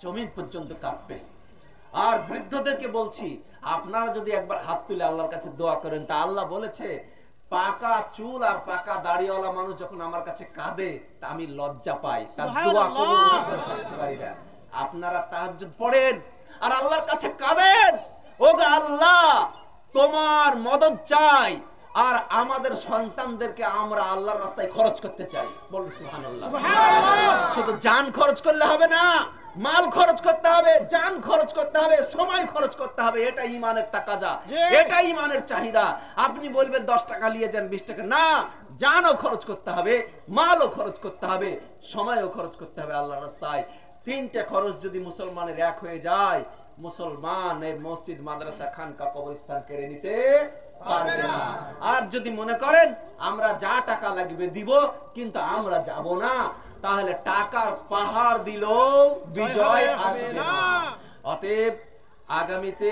জমিন পর্যন্ত কাঁপবে। আর বৃদ্ধদেরকে বলছি, আপনারা যদি একবার হাত তুলে আল্লাহর কাছে দোয়া করেন, তা আল্লাহ বলেছে পাকা চুল আর পাকা দাড়িওয়ালা মানুষ যখন আমার কাছে কাঁদে তা আমি লজ্জা পাই, তার দোয়া কবুল না করে থাকতে পারি না। আপনারা তাহাজ্জুদ পড়েন আর আল্লাহর কাছে কাঁদেন, ওগো আল্লাহ তোমার মদদ চাই, আর আমাদের সন্তানদেরকে আমরা আল্লাহর রাস্তায় খরচ করতে চাই। বলুন সুবহানাল্লাহ। শুধু জান খরচ করলে হবে না, মাল খরচ করতে হবে, জান খরচ করতে হবে, সময় খরচ করতে হবে। এটা ঈমানের তাকাজা, এটা ঈমানের চাহিদা। আপনি বলবেন 10 টাকা নিয়ে যান, 20 টাকা না, জানও খরচ করতে হবে, মালও খরচ করতে হবে, সময়ও খরচ করতে হবে আল্লাহর রাস্তায়। 3টে খরচ যদি মুসলমানের এক হয়ে যায়, মুসলমানের মসজিদ, মাদ্রাসা, খানকা, কবরস্থান কেড়ে নিতে পারবে না। আর যদি মনে করেন আমরা যা টাকা লাগবে দিব কিন্তু আমরা যাব না, তাহলে টাকার পাহাড় দিলেও বিজয় আসবে না। অতএব আগামীতে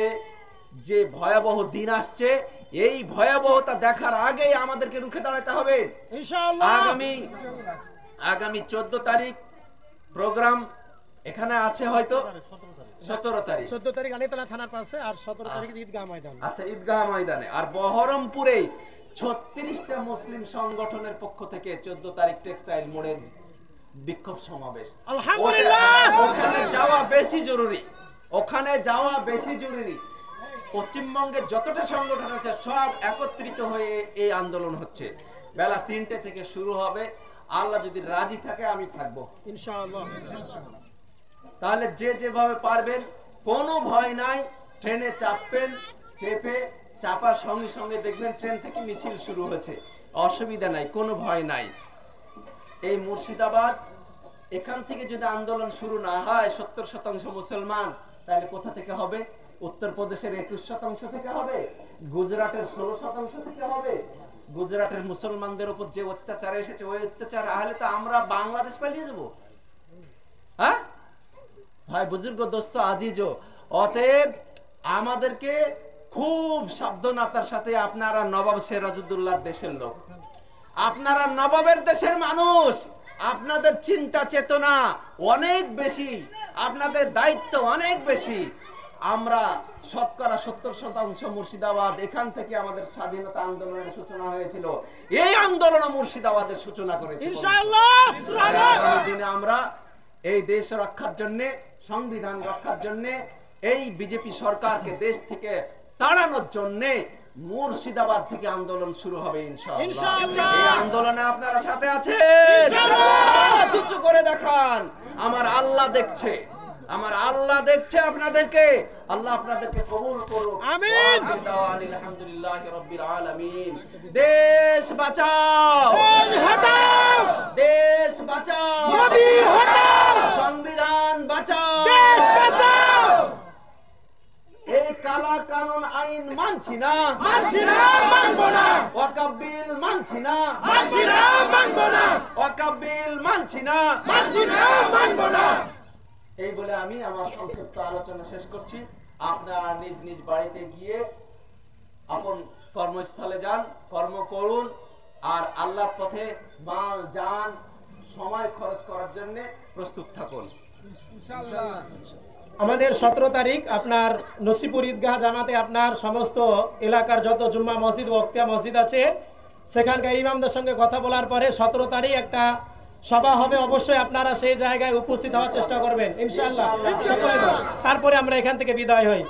যে ভয়াবহ দিন আসছে, এই ভয়াবহতা দেখার আগেই আমাদেরকে রুখে দাঁড়াতে হবে ইনশাআল্লাহ। আগামী 14 তারিখ প্রোগ্রাম এখানে আছে, হয়তো 14 তারিখ আলীতলা থানার পাশে, আর 17 তারিখ ঈদগাহ ময়দান। আচ্ছা, ঈদগাহ ময়দানে। আর বহরমপুরে 36টা মুসলিম সংগঠনের পক্ষ থেকে 14 তারিখ টেক্সটাইল মোড়ের বিক্ষোভ সমাবেশ। ওখানে যাওয়া বেশি জরুরি, ওখানে যাওয়া বেশি জরুরি। পশ্চিমবঙ্গের যতটা সংগঠন আছে সব একত্রিত হয়ে এই আন্দোলন হচ্ছে। বেলা 3টে থেকে শুরু হবে। আল্লাহ যদি রাজি থাকে আমি থাকবো ইনশাআল্লাহ। তাহলে যে যেভাবে পারবেন, কোনো ভয় নাই, ট্রেনে চাপবেন, চেপে চাপার সঙ্গে সঙ্গে দেখবেন ট্রেন থেকে মিছিল শুরু হয়েছে, অসুবিধা নাই, কোনো ভয় নাই। এই মুর্শিদাবাদ, এখান থেকে যদি আন্দোলন শুরু না হয় 70% মুসলমান, তাহলে কোথা থেকে হবে? উত্তরপ্রদেশের 21% থেকে হবে, গুজরাটের 16% থেকে হবে। গুজরাটের মুসলমানদের উপর যে অত্যাচার এসেছে, ওই অত্যাচার হলে তো আমরা বাংলাদেশ পালিয়ে যাবো। হ্যাঁ ভাই, বুজুর্গ, দোস্ত, আজিজো, অতএব আমাদেরকে খুব সাবধানতার সাথে, আপনারা নবাব সিরাজউদ্দৌলার দেশের লোক, আপনারা নবাবের দেশের মানুষ, আপনাদের চিন্তা চেতনা অনেক বেশি, আপনাদের দায়িত্ব অনেক বেশি। আমরা 70% মুর্শিদাবাদ, এখান থেকে আমাদের স্বাধীনতা আন্দোলনের সূচনা হয়েছিল। এই আন্দোলন মুর্শিদাবাদের সূচনা করেছে ইনশাআল্লাহ। আগামী দিনে আমরা এই দেশ রক্ষার জন্য, সংবিধান রক্ষার জন্য, এই বিজেপি সরকারকে দেশ থেকে তাড়ানোর জন্য মুর্শিদাবাদ থেকে আন্দোলন শুরু হবে ইনশাআল্লাহ। এই আন্দোলনে আপনারা সাথে আছেন? কিছু করে দেখান। আমার আল্লাহ দেখছে, আমার আল্লাহ দেখছে আপনাদেরকে। আল্লাহ আপনাদেরকে কবুল করুন, আমিন। আলহামদুলিল্লাহি রাব্বিল আলামিন। দেশ বাঁচাও, দেশ হটাও, দেশ বাঁচাও, মোদি হটাও, সংবিধান বাঁচাও, দেশ বাঁচাও। এই কালা কানুন আইন মানছি না, মানছি না, মানবো না। ওয়াকফ বিল মানছি না, মানছি না, মানবো না। ওয়াকফ বিল মানছি না, মানছি না, মানবো না। এই বলে আমি আমার সংক্ষিপ্ত আলোচনা শেষ করছি। আপনারা নিজ নিজ বাড়িতে গিয়ে আপন কর্মস্থলে যান, কর্ম করুন, আর আল্লাহর পথে মাল, জান, সময় খরচ করার জন্য প্রস্তুত থাকুন ইনশাআল্লাহ। আমাদের 17 তারিখ আপনার নসিপুর ঈদগাহ জামাতে আপনার সমস্ত এলাকার যত জুম্মা মসজিদ, ওয়াক্তিয়া মসজিদ আছে, সেখানকার ইমামদের সঙ্গে কথা বলার পরে 17 তারিখ একটা সভা হবে। অবশ্যই আপনারা সেই জায়গায় উপস্থিত হওয়ার চেষ্টা করবেন ইনশাআল্লাহ। তারপরে আমরা এখান থেকে বিদায় হই।